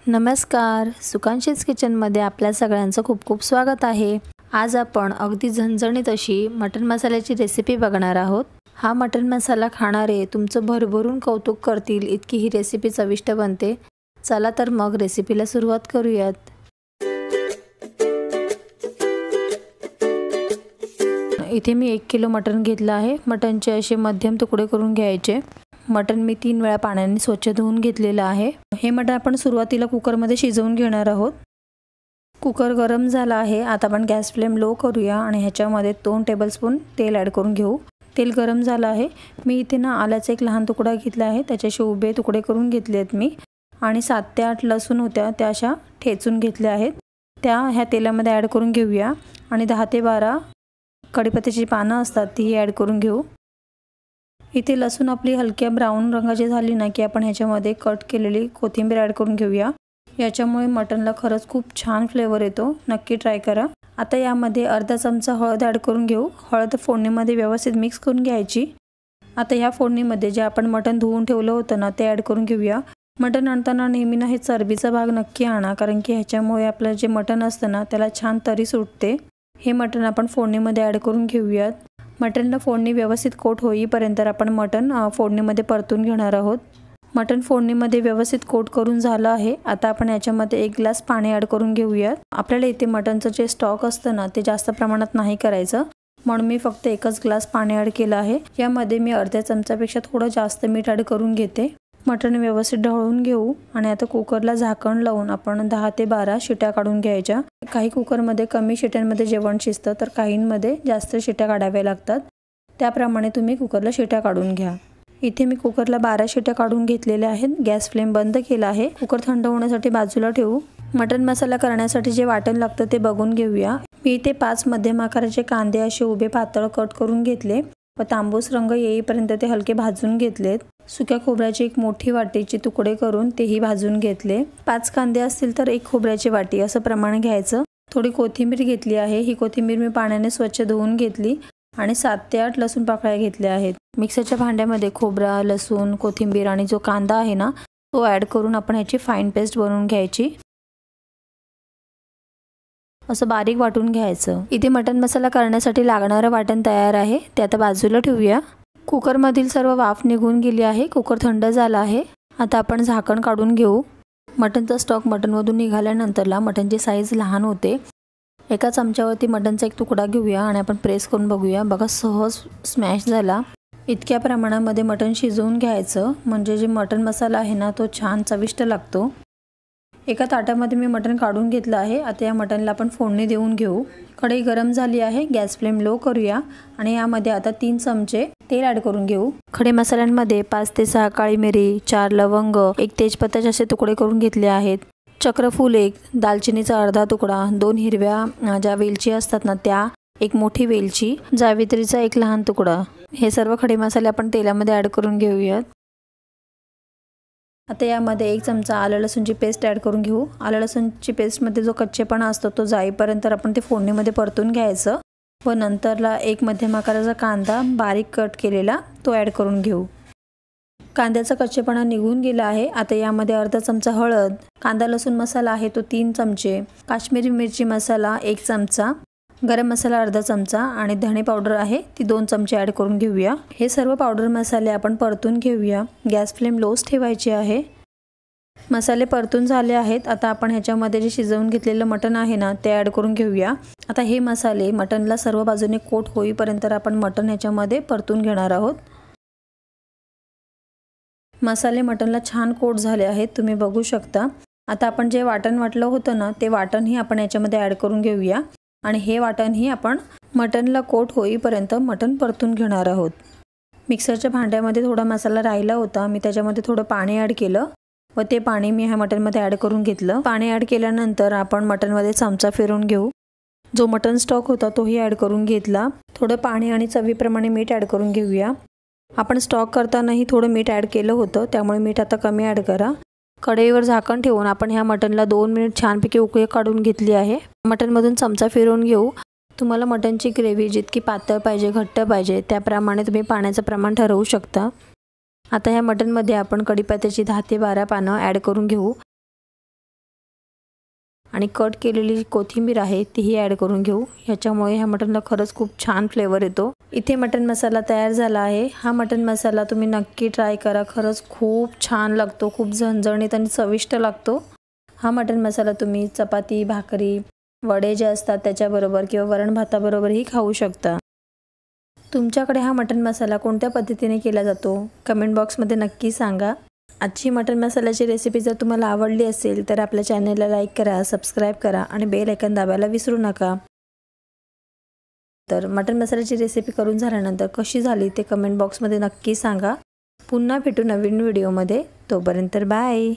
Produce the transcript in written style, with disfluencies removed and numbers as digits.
नमस्कार, सुकांशीज किचनमध्ये आपल्या सगळ्यांचं खूप खूप स्वागत आहे। आज आपण अगदी झणझणीत अशी मटन मसाल्याची रेसिपी बघणार आहोत। हा मटन मसाला खाणारे तुमचं भरभरून कौतुक करतील इतकी ही रेसिपी चविष्ट बनते। चला तर मग रेसिपीला सुरुवात करूयात। इथे मी 1 किलो मटन घेतलं आहे। मटनचे असे मध्यम तुकडे करून घ्यायचे। मटन मी 3 वेळा पाण्याने स्वच्छ धुवून घेतलेलं आहे। हे मटन आपण सुरुवातीला कुकर मध्ये शिजवून घेणार आहोत। कुकर गरम झाला आहे। आता आपण गॅस फ्लेम लो करूया आणि ह्याच्यामध्ये 2 टेबलस्पून तेल ॲड करून घेऊ। तेल गरम झालं आहे। मी इथे ना आल्याचा एक लहान तुकडा घेतला आहे, त्याचे उभे तुकडे करून घेतले आहेत मी, आणि 7 ते 8 लसूण होत्या त्या अशा ठेचून घेतल्या आहेत, त्या ह्या तेलामध्ये ॲड करून घेऊया। आणि 10 ते 12 कढीपत्त्याची पानं असतात ती ॲड करून घेऊ। इथे लसूण आपली हलक्या ब्राऊन रंगाची झाली ना की आपण ह्याच्यामध्ये कट केलेली कोथिंबीर ॲड करून घेऊया। याच्यामुळे मटनला खरंच खूप छान फ्लेवर येतो, नक्की ट्राय करा। आता यामध्ये अर्धा चमचा हळद ॲड करून घेऊ। हळद फोडणीमध्ये व्यवस्थित मिक्स करून घ्यायची। आता ह्या फोडणीमध्ये जे आपण मटन धुवून ठेवलं होतं ना ते ॲड करून घेऊया। मटन आणताना नेहमी ना हे चरबीचा भाग नक्की आणा, कारण की ह्याच्यामुळे आपलं जे मटन असतं ना त्याला छान तरी सुटते। हे मटन आपण फोडणीमध्ये ॲड करून घेऊयात। मटनला फोडणी व्यवस्थित कोट होईपर्यंत आपण मटन फोडणीमध्ये परतून घेणार आहोत। मटन फोडणीमध्ये व्यवस्थित कोट करून झालं आहे। आता आपण याच्यामध्ये 1 ग्लास पाणी ॲड करून घेऊयात। आपल्याला इथे मटनचं जे स्टॉक असतं ना ते जास्त प्रमाणात नाही करायचं, म्हणून मी फक्त 1च ग्लास पाणी ॲड केलं आहे। यामध्ये मी अर्ध्या चमचापेक्षा थोडं जास्त मीठ ॲड करून घेते। मटन व्यवस्थित ढवळून घेऊ आणि आता कुकरला झाकण लावून आपण 10 ते 12 शिट्या काढून घ्यायच्या। काही कुकरमध्ये कमी शिट्यांमध्ये जेवण शिजतं, तर काहींमध्ये जास्त शिट्या काढाव्या लागतात, त्याप्रमाणे तुम्ही कुकरला शिट्या काढून घ्या। इथे मी कुकरला 12 शिट्या काढून घेतलेल्या आहेत। गॅस फ्लेम बंद केला आहे। कुकर थंड होण्यासाठी बाजूला ठेवू। मटन मसाला करण्यासाठी जे वाटण लागतं ते बघून घेऊया। मी इथे 5 मध्यम आकाराचे कांदे असे उभे पातळ कट करून घेतले व तांबूस रंग येईपर्यंत ते हलके भाजून घेतलेत। सुक्या खोबऱ्याची एक मोठी वाटीचे तुकडे करून तेही भाजून घेतले। 5 कांदे असतील तर 1 खोबऱ्याची वाटी असं प्रमाण घ्यायचं। थोडी कोथिंबीर घेतली आहे। ही कोथिंबीर मी पाण्याने स्वच्छ धुवून घेतली आणि 7 ते 8 लसूण पाकळ्या घेतल्या आहेत। मिक्सरच्या भांड्यामध्ये खोबरा, लसूण, कोथिंबीर आणि जो कांदा आहे ना तो ॲड करून आपण ह्याची फाईन पेस्ट बनवून घ्यायची। असं बारीक वाटून घ्यायचं। इथे मटन मसाला करण्यासाठी लागणारं वाटण तयार आहे, ते आता बाजूला ठेवूया। कुकरमधील सर्व वाफ निघून गेली आहे। कुकर थंड झाला आहे। आता आपण झाकण काढून घेऊ। मटनचा स्टॉक मटनमधून निघाल्यानंतरला मटनची साईज लहान होते। एका चमच्यावरती मटनचा एक तुकडा घेऊया आणि आपण प्रेस करून बघूया। बघा, सहज स्मॅश झाला। इतक्या प्रमाणामध्ये मटन शिजवून घ्यायचं, म्हणजे जे मटन मसाला आहे ना तो छान चविष्ट लागतो। एका ताटामध्ये मी मटन काढून घेतलं आहे। आता या मटनला आपण फोडणी देऊन घेऊ। कढई गरम झाली आहे। गॅस फ्लेम लो करूया आणि यामध्ये आता 3 चमचे तेल ॲड करून घेऊ। खडे मसाल्यांमध्ये 5 ते 6 काळी मिरी, 4 लवंग, 1 तेजपत्त्याचे असे तुकडे करून घेतले आहेत। चक्रफूल 1, दालचिनीचा अर्धा तुकडा, 2 हिरव्या ज्या वेलची असतात ना त्या, 1 मोठी वेलची, जावित्रीचा 1 लहान तुकडा। हे सर्व खडे मसाले आपण तेलामध्ये ॲड करून घेऊयात। आता यामध्ये 1 चमचा आलं लसूणची पेस्ट ॲड करून घेऊ। आलं लसूणची पेस्टमध्ये जो कच्चेपणा असतो तो जाईपर्यंत आपण ते फोडणीमध्ये परतून घ्यायचं व नंतरला 1 मध्यम आकाराचा कांदा बारीक कट केलेला तो ॲड करून घेऊ। कांद्याचा कच्चेपणा निघून गेला आहे। आता यामध्ये अर्धा चमचा हळद, कांदा लसूण मसाला आहे तो 3 चमचे, काश्मीरी मिरची मसाला 1 चमचा, गरम मसाला अर्धा चमचा आणि धणे पावडर आहे ती 2 चमचे ॲड करून घेऊया। हे सर्व पावडर मसाले आपण परतून घेऊया। गॅस फ्लेम लोच ठेवायची आहे। मसाले परतून झाले आहेत। आता आपण ह्याच्यामध्ये जे शिजवून घेतलेलं मटन आहे ना ते ॲड करून घेऊया। आता हे मसाले मटनला सर्व बाजूने कोट होईपर्यंत आपण मटन ह्याच्यामध्ये परतून घेणार आहोत। मसाले मटनला छान कोट झाले आहेत, तुम्ही बघू शकता। आता आपण जे वाटण वाटलं होतं ना ते वाटणही आपण याच्यामध्ये ॲड करून घेऊया आणि हे वाटणही आपण मटनला कोट होईपर्यंत मटन परतून घेणार आहोत। मिक्सरच्या भांड्यामध्ये थोडा मसाला राहिला होता, मी त्याच्यामध्ये थोडं पाणी ॲड केलं व ते पाणी मी ह्या मटनमध्ये ॲड करून घेतलं। पाणी ॲड केल्यानंतर आपण मटनमध्ये चमचा फिरवून घेऊ। जो मटन स्टॉक होता तोही ॲड करून घेतला। थोडं पाणी आणि चवीप्रमाणे मीठ ॲड करून घेऊया। आपण स्टॉक करतानाही थोडं मीठ ॲड केलं होतं, त्यामुळे मीठ आता कमी ॲड करा। कढईवर झाकण ठेवून आपण ह्या मटनला 2 मिनिट छानपैकी उकळी काढून घेतली आहे। मटनमधून चमचा फिरवून घेऊ। तुम्हाला मटनची ग्रेव्ही जितकी पातळ पाहिजे, घट्ट पाहिजे त्याप्रमाणे तुम्ही पाण्याचं प्रमाण ठरवू शकता। आता ह्या मटनमध्ये आपण कढीपत्त्याची 10 ते 12 पानं ॲड करून घेऊ। आणि कट केलेली कोथिंबीर आहे तीही ॲड करून घेऊ। ह्याच्यामुळे ह्या मटनला खरंच खूप छान फ्लेवर येतो। इथे मटन मसाला तयार झाला आहे। हा मटन मसाला तुम्ही नक्की ट्राय करा, खरंच खूप छान लागतो, खूप झणझणीत आणि चविष्ट लागतो। हा मटन मसाला तुम्ही चपाती, भाकरी, वडे जे असतात त्याच्याबरोबर किंवा वरण भाताबरोबरही खाऊ शकता। तुमच्याकडे हा मटन मसाला कोणत्या पद्धतीने केला जातो कमेंट बॉक्समध्ये नक्की सांगा। आजची मटन मसाल्याची रेसिपी जर तुम्हाला आवडली असेल तर आपल्या चॅनलला लाईक करा, सबस्क्राईब करा आणि बेल आयकॉन दाबायला विसरू नका। तर मटन मसाल्याची रेसिपी करून झाल्यानंतर कशी झाली ते कमेंट बॉक्समध्ये नक्की सांगा। पुन्हा भेटू नवीन व्हिडिओमध्ये, तोपर्यंत बाय।